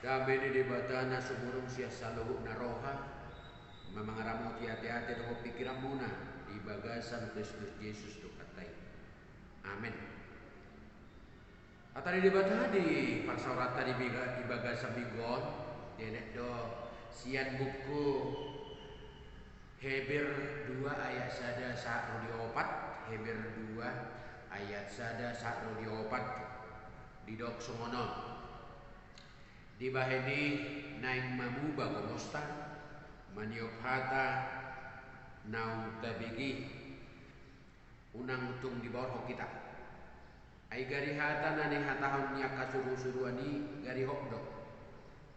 Dabene di batana sumurung sia saluhu naroha mamangaramu hati-hati doho pikiran muna di bagasan Kristus Yesus tu katai. Amin. Atari di batana di parsaurata di bagasan bigon denek do sian buku Heber 2 ayat 1 sa diopat. Heber 2 ayat 1 sa diopat di dok sumono. Di baheni naing mamu bagomosta maniop hata naung tabigi unang tung di bawah kita. Ai gari hata nani hatahon nya kasuru-suruani gari hokdo.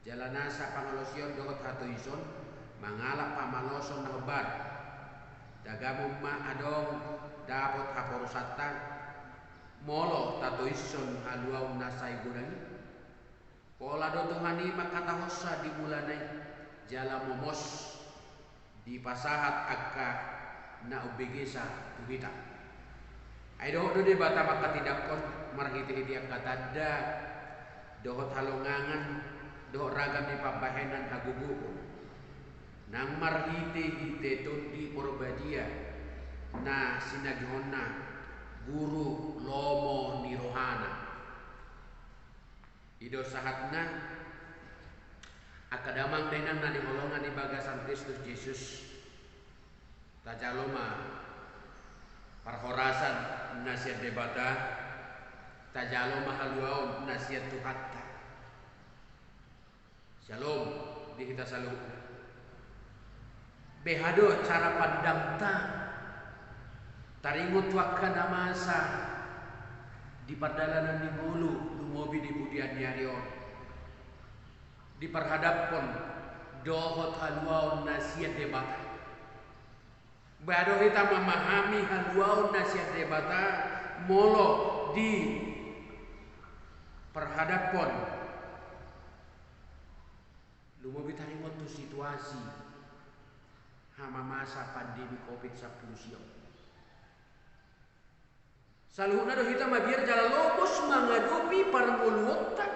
Jalanasa pangalosion dohot hato ison mangalap pamaloson na lebar. Dagamum ma adong dapot haporusata molo tato ison aluau nasai gunani. Pola do Tuhani makata hossa di bulanai jala momos di pasahat akka na ubegesa tugita. Ai dohot do de bata maka tidak kon marhiti dia kata da dohot halongangan dohot ragam di pabahenan hagugu. Nang marhiti hite tundi porbadia na sinaghonna guru lomo nirohana. Ido sahatna akadamang denan na di holongan di bagasan Kristus Yesus tajaloma parhorasan nasihat debata tajaloma haluaon nasihat tuhatta. Shalom di kita salung behado cara pandang ta taringut wakana masa di pardalanan di bulu mobi di budian nyarion diperhadapkan dohot haluaun nasihat debata. Bado kita memahami haluaun nasihat debata molo di perhadapkan lumobi tarimot tu situasi hama masa pandemi COVID-19 siang. Saluhna do hita mabiar jala lobos mangadopi parmuluotta.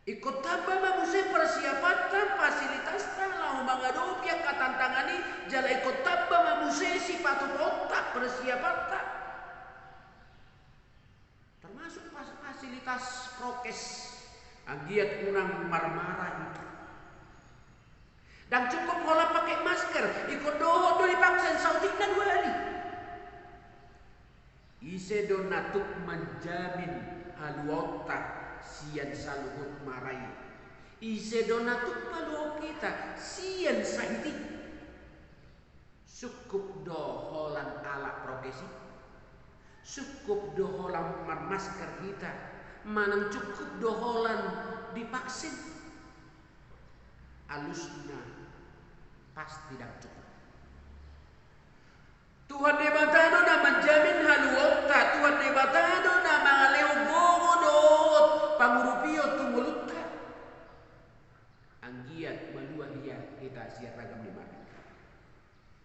Ikut taba mamuse persiapatan fasilitasna lau mangadopi yang katantangani jala ikut taba mamuse sifatu otak persiapatan. Termasuk fasilitas prokes agiat kurang marmarah itu. Dan cukup kalau pakai masker, ikut doho do dipaksa sautikna 2 hari. Ise donatuk menjamin haluota sian saluhut marai. Ise donatuk maluo kita sian saiti. Cukup doholan ala prokesi. Cukup doholan masker kita. Manang cukup doholan divaksin. Alusna pasti tidak cukup. Tuhan debatado na menjamin haluota, Tuhan debatado na mangaleo gogodot, pangurupio tumulutta. Anggiat malua dia kita siap ragam di mana.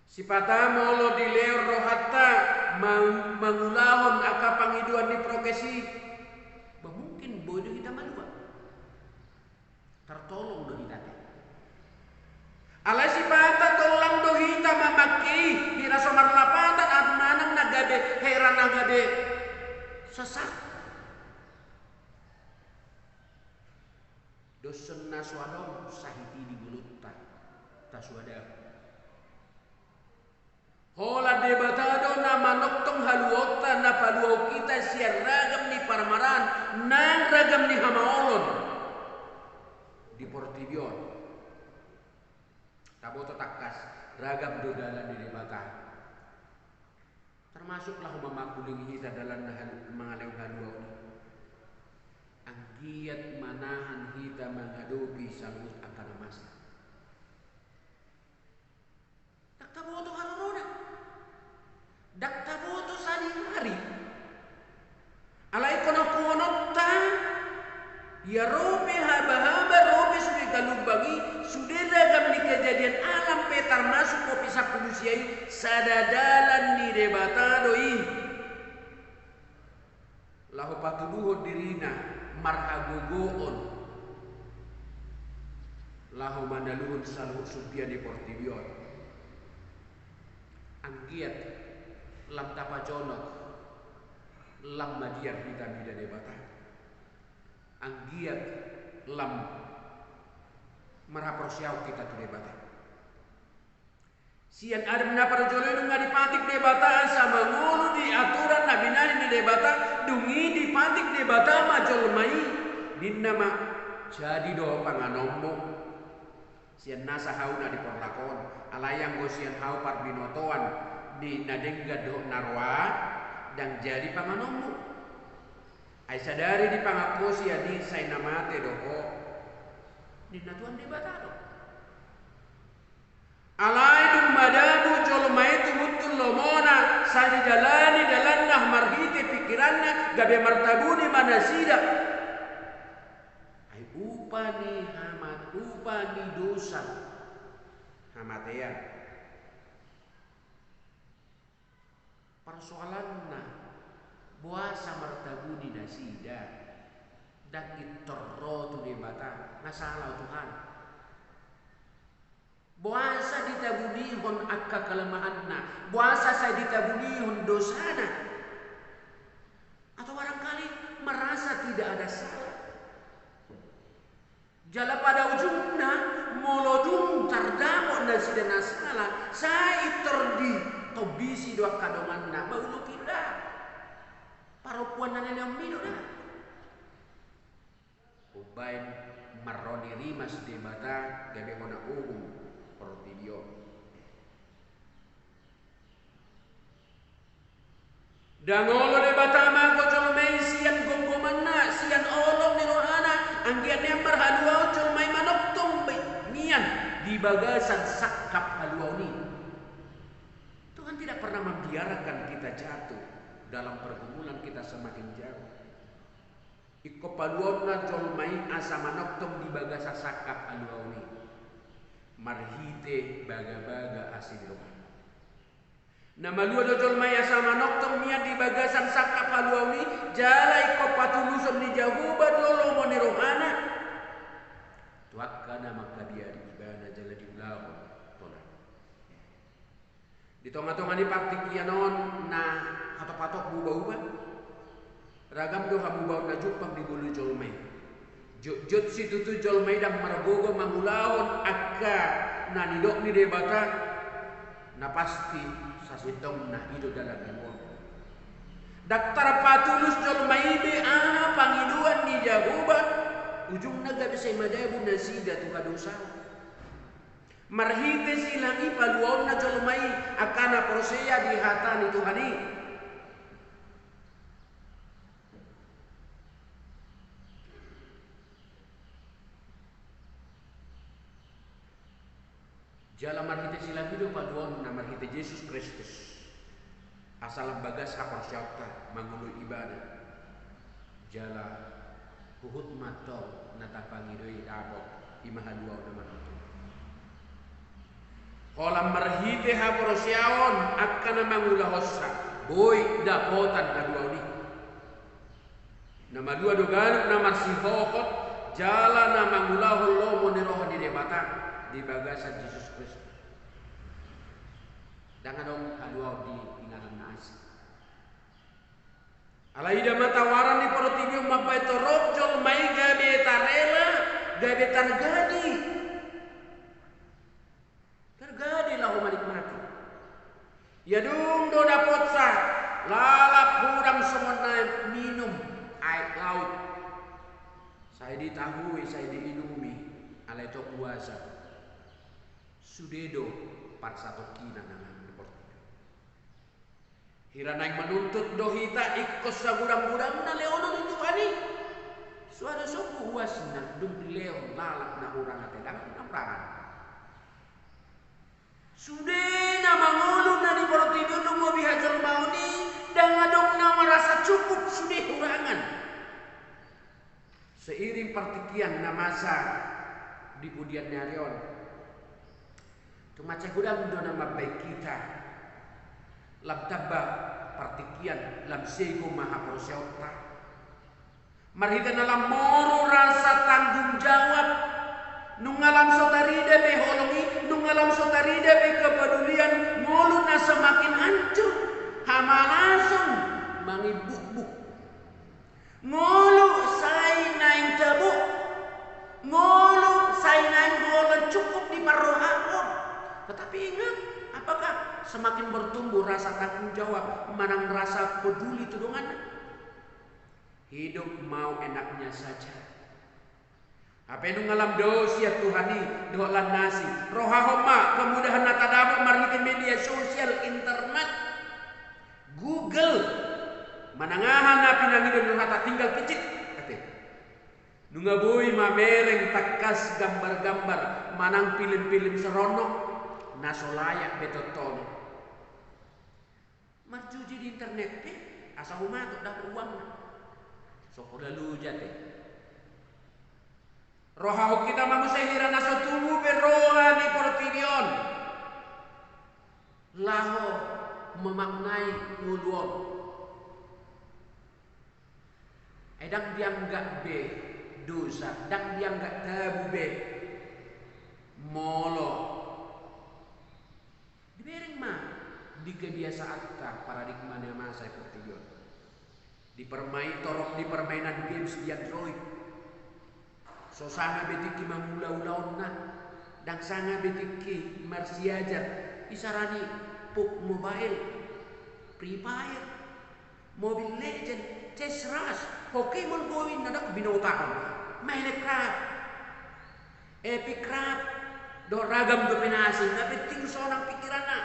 Sipata molo di leor rohatta mangulahon aka pangiduan di prokesi. Mungkin bodoh kita malua. Tertolong do kita. Alai sipata tolong do hita mamaki hira somar lapatan at manang nagade heran nagade sesak dosen naswadom sahiti di bulutta taswada hola debatado na manoktong haluota na paduo kita siar ragam ni parmaran nang ragam ni hamaolon di Portibion. Taboto takas ragam dodalan di debata. Termasuklah memakuling kita dalam mengalih haluau. Anggiat manahan kita menghadapi salut akan masa. Tak taboto harona. Dak taboto sehari-hari. Alai kono-konotta ya robe haba-haba robe sudah galumbangi sudah ragam di kejadian alam petar masuk kopi sapulusiai sadadalan ni debata doi lahu patuduho dirina marhagogoon lahu mandaluhun saluh subia di portibion anggiat lam tapa jonok lam madiar hitam bida debata anggiat lam maraporsiau kita tu debata sian ada mendapat jolenu ngadipatik debata sama ngulu di aturan nabi nani di debata dungi dipatik debata majol mai dinama jadi doa panganombo sian nasa hauna di porlakon alayang go sian hau par binotoan di nadengga do narwa dan jadi panganombo ai sadari di pangaposi adi sai namate doko di natuan debata do alai dum madabu jolmai tu mutul lomona sani jalani dalanah marhite pikiranna gabe martabuni manasida ai upani hamat upani dosa hamatean persoalanna buasa martabuni nasida dan itorro tu debata nasalah Tuhan buasa ditabunihon akka kelemahanna buasa saya ditabunihon dosana atau barangkali merasa tidak ada salah jala pada ujungnya molodung tardamo nasi dan nasalah saya terdi tobisi dua kadonganna baulu kita paropuan dan yang minum ubain maroni rimas debata gabe mona umum portidio dangolo debata mago jolmei sian gonggomanna sian olong ni rohana anggian yang berhaluau jolmei manok tombe nian di bagasan sakap haluau ni Tuhan tidak pernah membiarkan kita jatuh dalam pergumulan kita semakin jauh iko paluauna jolmai asa manok tom di bagasa sakap haluau ni marhite baga-baga asin lokan nama lua dojol maya sama noktom niat di bagasan sakap haluauni jalai ko patuluson ni jahubat lolo moni rohana tuakka nama kadiari ibana jala diulahon tola di tonga-tonga ni partikianon na patok-patok buba-uba ragam doha buba na jupang di bulu jolmai jut situ tu jolmai dang maragogo mangulawon akka na nidok ni debata na pasti sasitong na hido dalam ngon daktar patulus jolmai be ana pangiduan ni jaguba ujung naga bisa madabu nasida tu kadosa marhite silangi paluon na jolmai akana proseya di hatani Tuhani jala marhite silang hidup paduan na marhite Yesus Kristus asal bagas hapar syauta mangulu ibadah jala huhut matol natapangidoi abok imahaluaw naman ito kolam marhite hapar syaon akan na mangula hossa boy dapotan haluaw ni nama dua dogan na marsihokot jala na mangula holomo ni roh di debata di bagasan Yesus Kristus. Dengan dong haluau di ingatan nasi. Alaida matawaran di portibium mapai torok jol mai gabe tarela gabe targadi. Targadi lah umanik mati. Ya dung do dapot sa lalap kurang semena minum air laut. Saya ditahui, saya diinumi alai tok puasa. Sudedo par satu kina nangan deportido. Hira naik menuntut dohita ikos sagurang-gurang na leono itu ani. Suara sopu huas na dung di leon lalak na urang ate dapat namrangan. Sude na mangulu na di portido nunggu bihajol mauni dan ngadong na merasa cukup sude urangan. Seiring partikian na masa di pudian nyarion. Tumaca gudang do nama baik kita lam tabba partikian lam sego maha prosyauta marhita dalam moro rasa tanggung jawab Nungalam sotarida be holongi, nungalam sotarida be kepedulian, ngolu na semakin hancur. Hamalasong mangibuk-buk. Ngolu say naing tabuk. Ngolu say naing bola cukup di paruhakon. Tetapi ingat, apakah semakin bertumbuh rasa tanggung jawab, manang rasa peduli tudungan? Hidup mau enaknya saja. Apa yang ngalam dosia Tuhani dolan nasi rohahoma kemudahan natadama margi media sosial internet Google manangahan na pinangidon hata tinggal kecil kate nunga boy mamereng takas gambar-gambar manang film-film seronok nasolayak betoton marjuji di internet asal umat dah uang sokola lu jate rohau kita mangusahira nasa tubuh beroha di portidion laho memaknai nguluon edang dianggap be dosa dang dianggap tabu be molo dibereng mah di kebiasaan ta paradigma masa portidion dipermain torok di permainan games di Android. So sanga betiki mamula-ulaon na dan sanga betiki marsiajar isarani puk mobile Free Fire Mobile Legend Chess Rush Pokemon Go nadak binotakan Minecraft Epic Craft do ragam dominasi tapi ting sonang pikiran na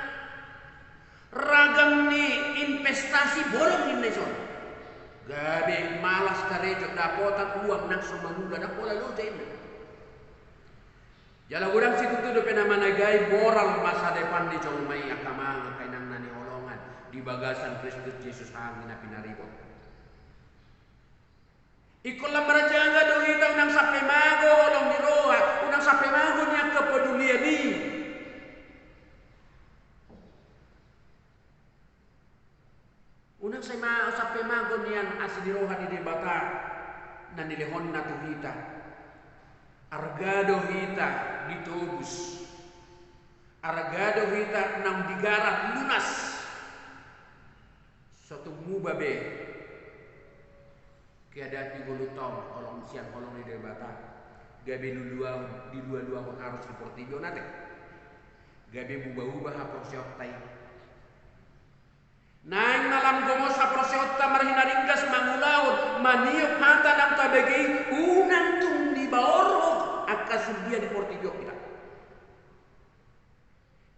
ragam ni investasi bolong ini son gabi malas karejo dapotan uang nang sumanula na pola lo jain. Jala urang situ tu do pena managai moral masa depan di Jolmai akamang kainang nani olongan di bagasan Kristus Yesus angin na pinaribot. Ikut lambar jaga do hitang nang sape mago olong di roha unang sape mago niya kepedulian ni. Unang saya sape magon yan asli roha di debata na nilehon na tuhita argado hita ditobus argado hita nang digarap lunas suatu mubabe kiada 30 tahun olong siang olong di debata gabe luluang di dua-dua harus seperti nate gabe ubah-ubah hapor sioktai naing malam gomo sa prosyota marhinaringgas mangulaon maniok hata nang tabegi unang tung di baorog akasudia di portibio kita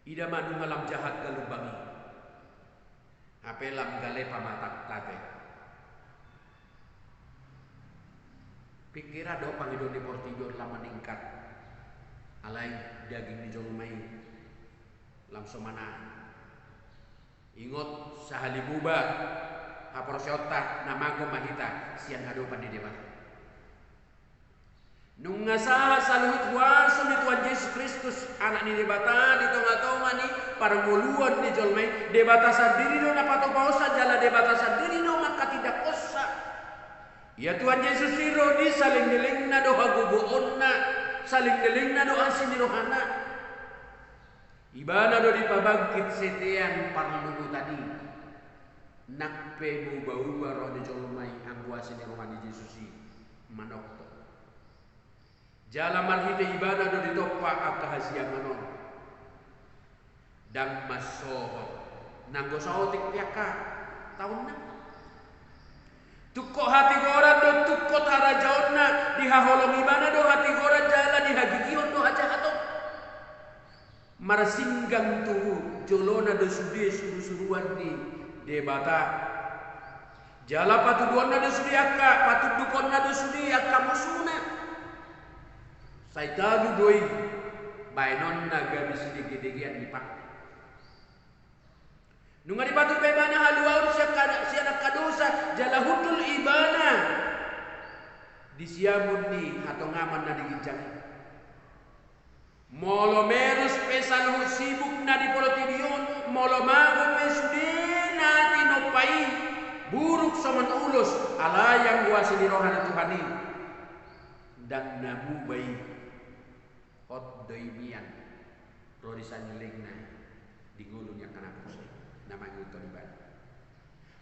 ida manu malam jahat galubangi apelam gale pamatak tate pikira do pangidon di portibio lama meningkat alai daging di Jolmai langsung mana ingot sahali buba haporsyota namago mahita siang hadopan di depan nunga saha saluhit wasun di Tuhan Yesus Kristus anak ni debata di tonga-tonga ni para nguluan di Jolmai debata sadiri do napato pausa jala debata sadiri do maka tidak kosa ya Tuhan Yesus siro di saling dilingna do hagubuonna saling dilingna do asin di rohana ibana do dipabangkit setean parlugu tadi nakpe buba-uba roh di Jolmai angguasi ni rohani Yesusi manok to jala marhite ibana do ditoppa akahasia manon dan masoho nanggo saotik piaka tahun na tukko hati gora do tukko tarajaonna dihaholong ibana do hati gora jala dihagigion do aja hato marasinggang tuhu jolona do sudi suru-suruan di debata jala patuduan na do sudi akka patudukon na do sudi akka musuna saitadu doi bainon na gabi sedikit-dikian dipak nunga di batu bebana haluaur siya kadosa jala hudul ibana di siamun ni hatongaman na digijang molo merus pesal sibuk na di porotidion molo mago pesudena tinopai buruk soman ulos alayang wasi di rohana Tuhani dan namu bayi hot doimian rodi sanilingna digulungnya kana pusing nama nguto di bani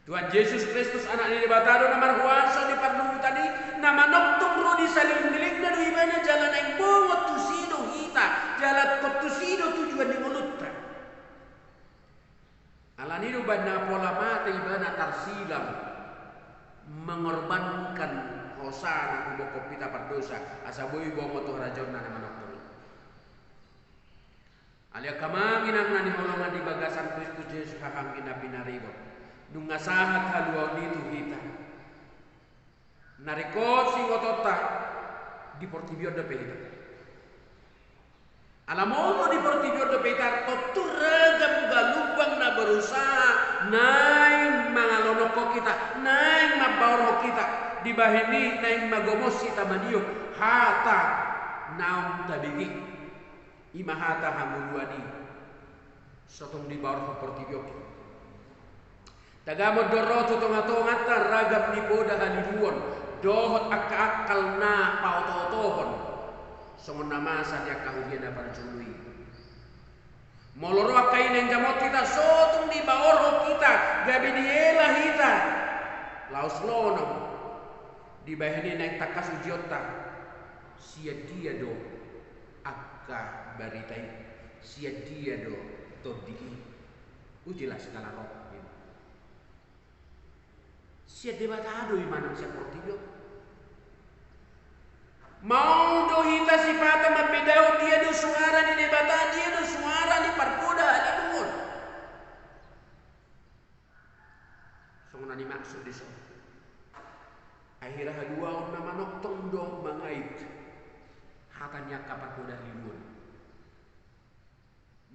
Tuhan Yesus Kristus anak ni batado na marhuasa di parnungu tadi nama noktung rodi sanilingna di bani jalan yang bongot tusido hita jalan kotusido tujuan di mulutnya alanido bana pola mata ibana tarsilam mengorbankan hosana kuboko pita perdosa asabui bongo tu rajon na nama noktung alia kamangin ang naniholongan di bagasan Kristus Yesus hahang pinaribo nung asahat haluaw nito hita narikot singotota di portibio de pehita alamono di portibio de pehita toturagam galubang na berusaha naing mangalonoko kita naing mabawro kita di bahini naing magomos kita maniyo hata naong tabigi imahata hamuluani sotong di bawah portibioki tagamo doroto tonga-tonga ragam di boda haliduon dohot akal na pautotohon songon namasa dia kahudian dapat cului moloro akain yang jamot kita sotong di bawah kita gabi diela hita laos lono di bahini naik takas ujiota sia dia do akka baritai sia dia do todi ujelas segala roh sia debatado imana sia portibio mau do hita sifata mabedao dia do suara di debata dia do suara di parpoda di luon songona ni maksud di so akhirnya dua nama noktong do mangait hatanya kapal kuda limun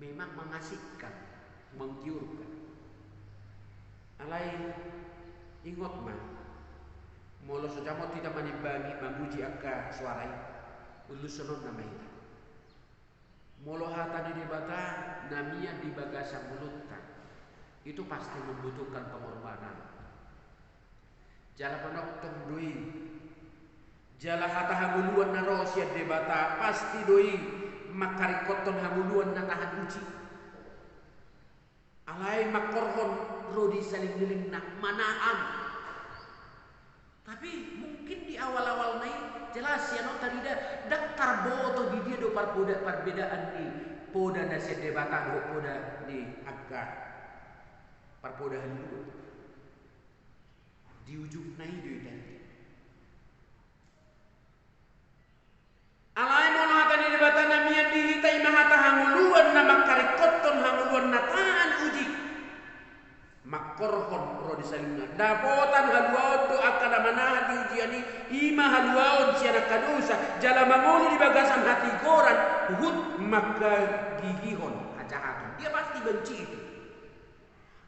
memang mengasihkan menggiurkan alai ingot mah molo sejamo tidak manimbangi manguji akka suarai ulus sonon nama itu molo hata di debata namia di bagasa mulutkan itu pasti membutuhkan pengorbanan jala panoktong dui jala hata hamuluan na rosia debata pasti doi makarikoton hamuluan na tahan uji alai makorhon rodi saling niling na manaan tapi mungkin di awal-awal nai jelas ya no tadi daktar boto di dia do perbedaan ni poda na sia debata do poda ni agak parpoda haluan di ujung nai do tadi alai mono hata ni debata na mian dihitai mahata hanguluan na makarikoton hanguluan na tahan uji makorhon rodi salina dapotan haluaon do akan manahan di ujian ini ima haluaon siana kadosa jala mangoli di bagasan hati koran hut maka gigihon ajahatun dia pasti benci itu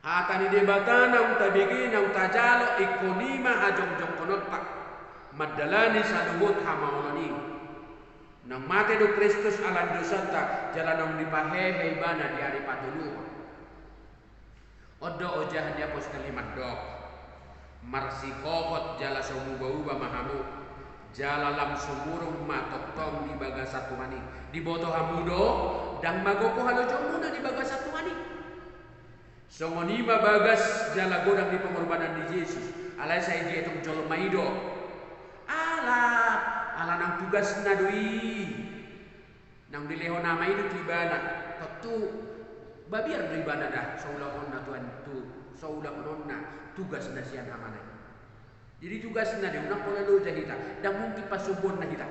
hata ni debata na utabigi na utajalo ikonima hajong-jong konotak madalani saluhut hamaolani nang mate do Kristus alan dosata jalan nang dipahehe ibana di hari patuluhon odo ojah dia pos kalimat dok marsi kokot jala somuba-uba mahamu jala lam sumurung matok tong di baga satu mani di boto hamudo dan magoko halo jomuna di baga satu mani songonima bagas jala godang di pengorbanan di Yesus alai saya dia tong jolo maido ala nang tugas nadui nang dileho nama itu tibana tentu babiar beribadah dah saulah onna tuan tu saulah onna tugas nasian amanai jadi tugas na dia unang pola lo jahita dan mungkin pasubon na kita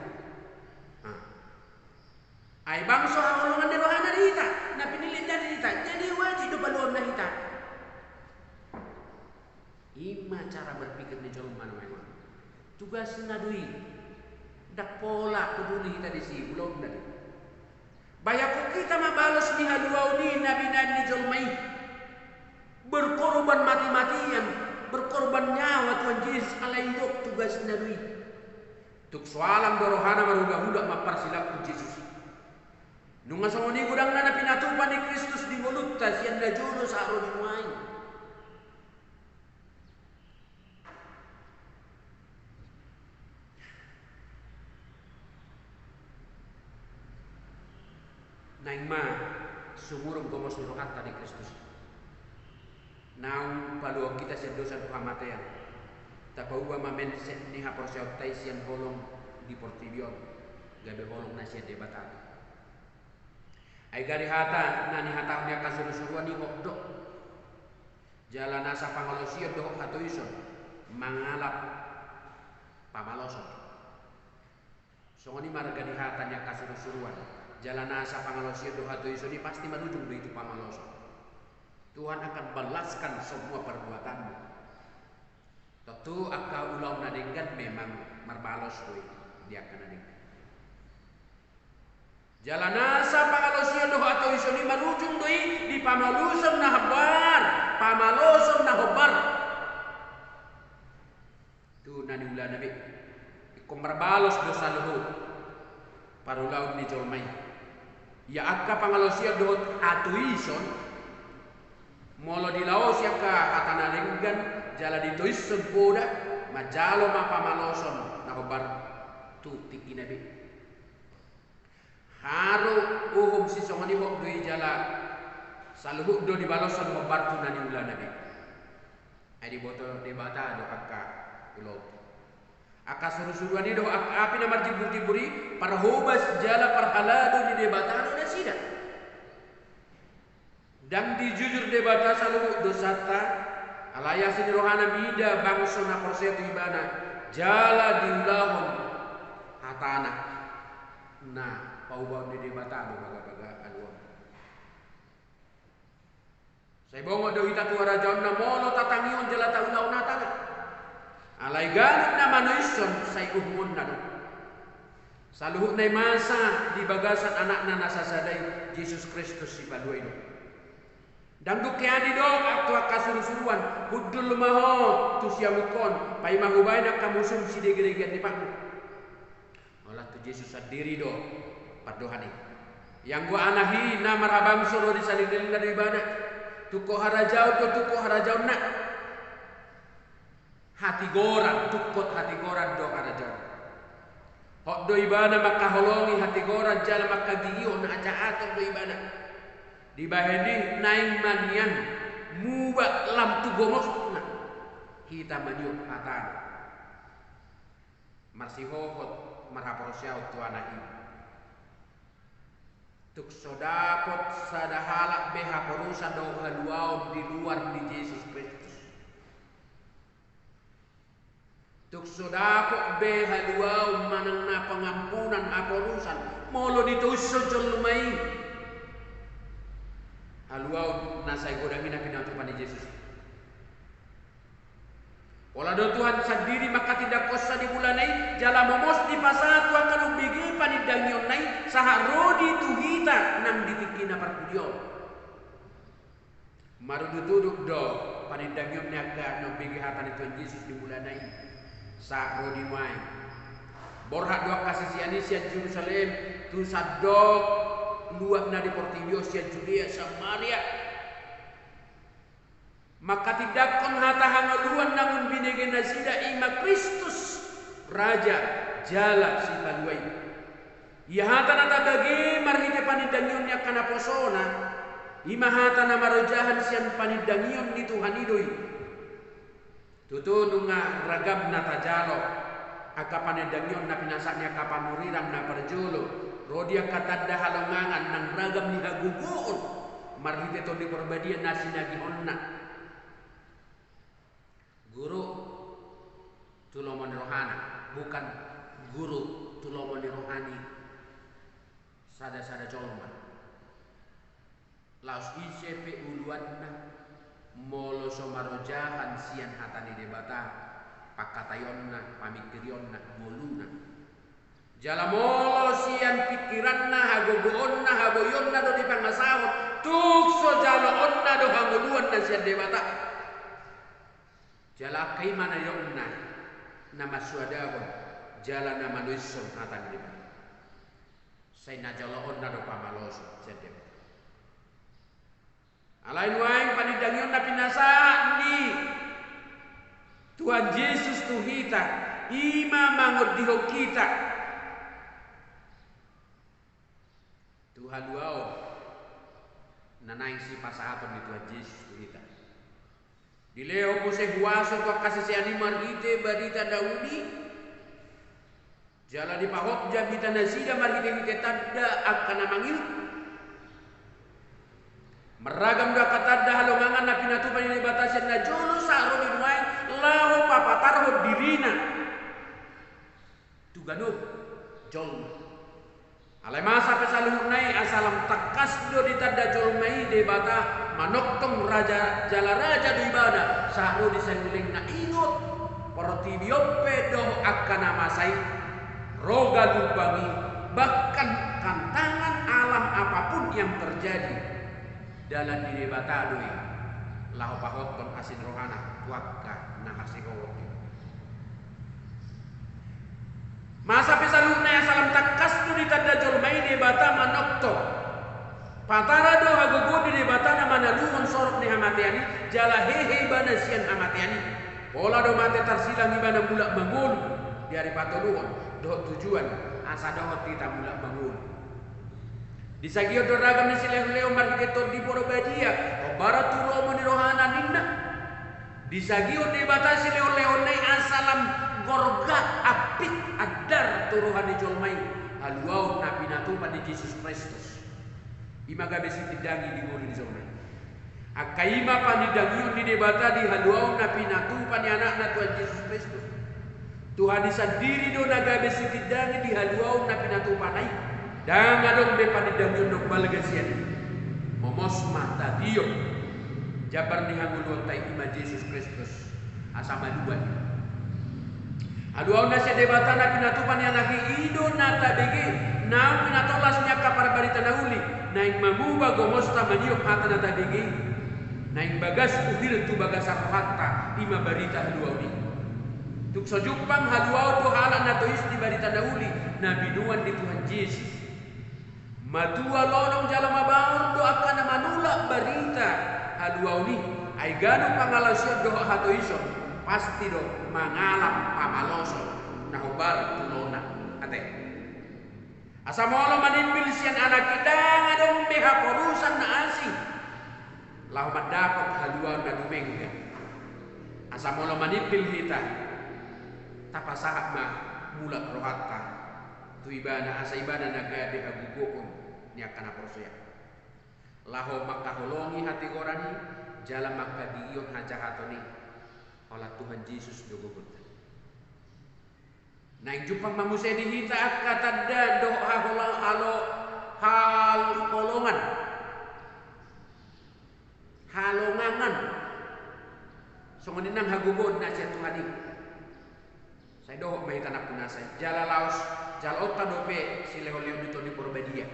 ay bangso hawalungan na rohana na kita na pinilin na kita jadi wajib do paluan na kita ima cara berpikir ni jolong mana memang tugas na dui dak pola kuduli kita di si ulon na bayako kita mabalos ni haluaw ni nabi-nabi jolmai berkorban mati-matian berkorban nyawa Tuhan Yesus alaindok tugas nabi tuk soalan dorohana maruga-huda maparsilak Yesus nunga sangoni gudang na pinatupan ni Kristus di mulut tas yan na jono sa araw ni Muay naing ma sumurum gomos nirohatta di Kristus. Naung paluang kita siya dosa pamatayan. Tapauwa mamen ni hapor siya tay siyan holong di Portibion. Gabi holong na siya debatan. Ay gari hata nani hata niya kasurusuruan ni hokdo. Jalan asa pangalosio dohok hatuison mangalap pamaloson. So ni marga di hata niya kasurusuruan. Jalan asa pangalosio dohok hatuison ni pasti menujung do itu pamaloson. Tuhan akan balaskan semua perbuatanmu. Tentu akal ulau nadenggan memang marbalos doi dia akan nadenggan. Jalan asa pangalosio dohok hatuison ni menujung doi di pamaloson na habar. Pamaloson na hobar. Tu nani ulah nabi. Ikom marbalos dosa luhut. Parulaud ni jolmai. Ya akka pangalosio dohok hatuison molo di laos ya ka atana lenggan jala di tois sempoda majalo ma pamaloson na hobar tu tiki nabi haru uhum si songoni hok doi jala saluhuk do di baloson hobar tu nani ulah nabi ai boto debata do kakka ulo aka surusuruan do api na marjib buri para hobas jala parhalado di debata do sida. Dan dijujur debata saluhuk dosata alaya sini rohana mida bangso na prosetu ibana jala diulahon hatana nah paubah di debata do baga-baga aluan saya bawa do hita tuara jaun na mono tatangion jala taulaw natana alay galit na manuison say uhmon na do saluhuk na masa di bagasan anak na nasasaday Jesus Kristus si paduay do. Dan dukeani do aktu akasurusuruan hudul maho tu siamukon pai mahubay nak kamusum si degregian di pakmu. Olah tu Yesus sendiri do padohani. Yang gua anahi na marabang solo di salidil na ibadah. Tuko harajau to tuko harajau nak. Hati goran tukot hati goran do harajau. Hok do ibadah maka holongi hati goran jala maka gigion na aja atur do ibadah. Di baheni naing manian muba lam tu gomos na kita maniuk hatan masih hohot marhapor siaw tu anak ini tuk sodapot sadahalak beha porusan do haluau di luar di Yesus Kristus tuk sodapot beha luau manang na pengampunan aporusan molo ditusuk jolmai haluau nasai godangina pinatupan di Yesus. Olah do Tuhan sendiri maka tidak kosa di bulan ini jala momos di pasatu akan ubigi panidangion nai saha rodi tuhita nang ditikina parpudion. Maru duduk do panidangion naga nang bigi hatan Tuhan Yesus di bulan ini sa rodi mai. Borhak dua kasih siani sia Jerusalem tu sadok luar na di Portibion sia Judea Samaria maka tidak kon hata hangaluan namun binege nasida ima Kristus raja jala si paluai ia hata nata bagi marhite panidangion nya kana posona ima hata na marojahan sian panidangion ni Tuhan idoi tutulunga ragam nata jalo aka panidangion na pinasanya kapanuriran na perjolo rodia katanda halongangan nang ragam ni haguguon marhite to di perbadian nasi nagi onna guru tulomoni rohana bukan guru tulomoni rohani sada-sada colma laos ICP uluanna molo somarojahan sian hatani debata pakatayonna pamikirionna moluna jala molo sian pikiranna hagogoonna haboyonna do di pangasahot tukso jalo onna do hanguluan na sian debata jala kaimana yonna nama suadahon jala nama nuison hatan debata say na jalo onna do pamaloso sian debata alain waing panidangion na pinasa ni Tuhan Yesus tuhita ima mangot diho kita Tuhan wow nanai si pasahaton di Tuhan Yesus kita. Di leo pose huaso tua kasih seani margite badita Daudi. Jala di pahot jabita nasida margite kita tanda akan namangil. Meragam dah kata dah halongangan na pinatupan ini batasan na jolo saro di main lahu papatarho dirina. Tugano jolma. Alai masa pesaluhur nai asalam takas do di tanda jolmai de bata manoktong raja jala raja do ibadah saro di senguling na ingot porti biope do akan amasai roga lubangi bahkan tantangan alam apapun yang terjadi dalam diri bata doi lahu pahoton asin rohana tuakka na hasikowot. Masa pesaluna ya salam takas tu di tanda jolmai de bata manokto patara do hagogo di bata na manaluhon sorok ni hamatiani jala hehe bana sian hamatiani pola do mate tarsilang ibana mulak bangun di hari patoluhon do tujuan asa do kita mulak bangun di sagio do ragam ni sileh-leo margito di Porobadia o baratulo mo ni rohana ninna di sagio de bata sileh-leo nei asalam gorga apik adar turuhan di jolmai haluau nabi natupan di Yesus Kristus imaga besi tidangi di mulu di jolmai akaima panidagion di debata di haluau nabi natupan anak Tuhan Yesus Kristus Tuhan sendiri do naga besi tidangi di haluau nabi natupan ai dan adong be panidagion do balgasian momos mata dio jabar ni hangulon tai ima Yesus Kristus asama dua. Aduh nasi debata na pinatupan yang lagi ido nata begi na pinatolas nya kapar barita nauli naing mamuba gomosta maniok hata nata begi naing bagas uhir tu bagas hatta ima barita haluau ni tuk sojupang haluau tu halak nato isti barita nauli na binuan di Tuhan Yesus matua lonong jalan mabaur do akan manulak barita haluau ni ai ganu pangalasyo do hato ison pasti do mangalap pamaloso nahubar tulona ate asamolo manimbil sian anak kita ngadong beha porusan na asing lahu madapok haluan na dumengga asamolo manimbil hita tapasahat ma mulak rohatta tu ibana asa ibana naga de agugokon ni akan aporsoya lahu makaholongi hati orani jalan makagiyon hajahatoni oleh Tuhan Yesus dogogon. Naing jupang mamusia dihita kata da doa halo hal kolongan halongangan songoninang hagugon na siya Tuhan ini. Saya doa mahita na punasay jala laos jala otta dope sileholiw dito di Porobadia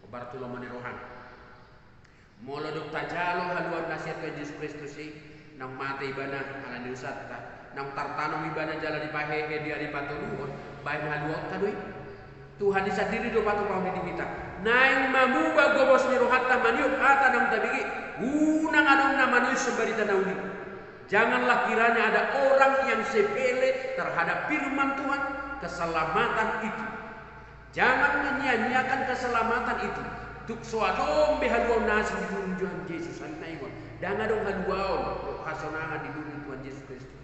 obartulo manirohan molo dok tajalo haluan na siya Tuhan Yesus Kristus nang mate ibana ala niusatta nang tartanong ibana jala di pahehe di ari patuluhon bae haluot kadoi Tuhan sendiri do patu pauni di kita naing mamuba gobos ni rohatta maniuk ata nang tabigi unang anong na manusia barita nauli janganlah kiranya ada orang yang sepele terhadap firman Tuhan keselamatan itu jangan menyia-nyiakan keselamatan itu tuk soadom behaluau nasi di Tuhan Yesus alinaikon dan adong haluau hasonangan di dunia Tuhan Yesus Kristus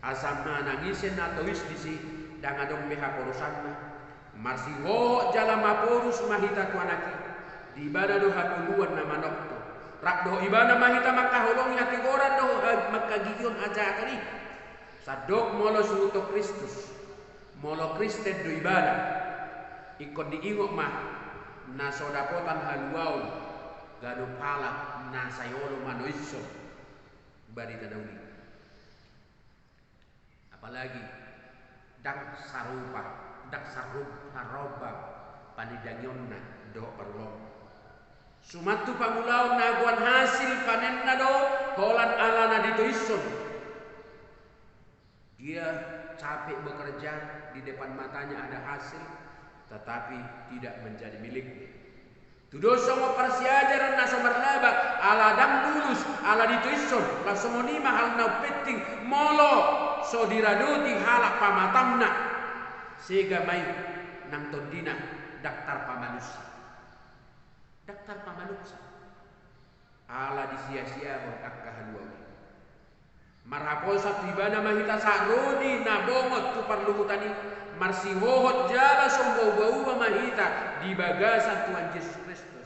asama nangisin atau isdisi dan adong beha porosanna marsiho jala maporus mahita tuanaki di ibana do hakuluan na manokto rak do ibana mahita makaholong hati goran do makagigion aja akari sadok molo suruto Kristus molo Kristen do ibana ikon diingok mah na sodapotan haluau gado pala na sayolo manoiso barita dauli apalagi dak sarupa roba panidangyonna do perlong sumatu pamulau naguan hasil panenna do holan alana dito ison dia capek bekerja di depan matanya ada hasil tetapi tidak menjadi miliknya tudoso mo parsiajaran na somarlaba ala dam lulus ala dituison langsung ni mahal na petting molo so diraduti halak pamatamna sehingga may nang tondina daktar pamanusia Daftar pamanuksa. Ala disia-sia mengkakka halua. Marhaposat tibana mahita sarodi nabongot tu parlumutani marsihohot jala sombau bau mahita di bagasan Tuhan Yesus Kristus.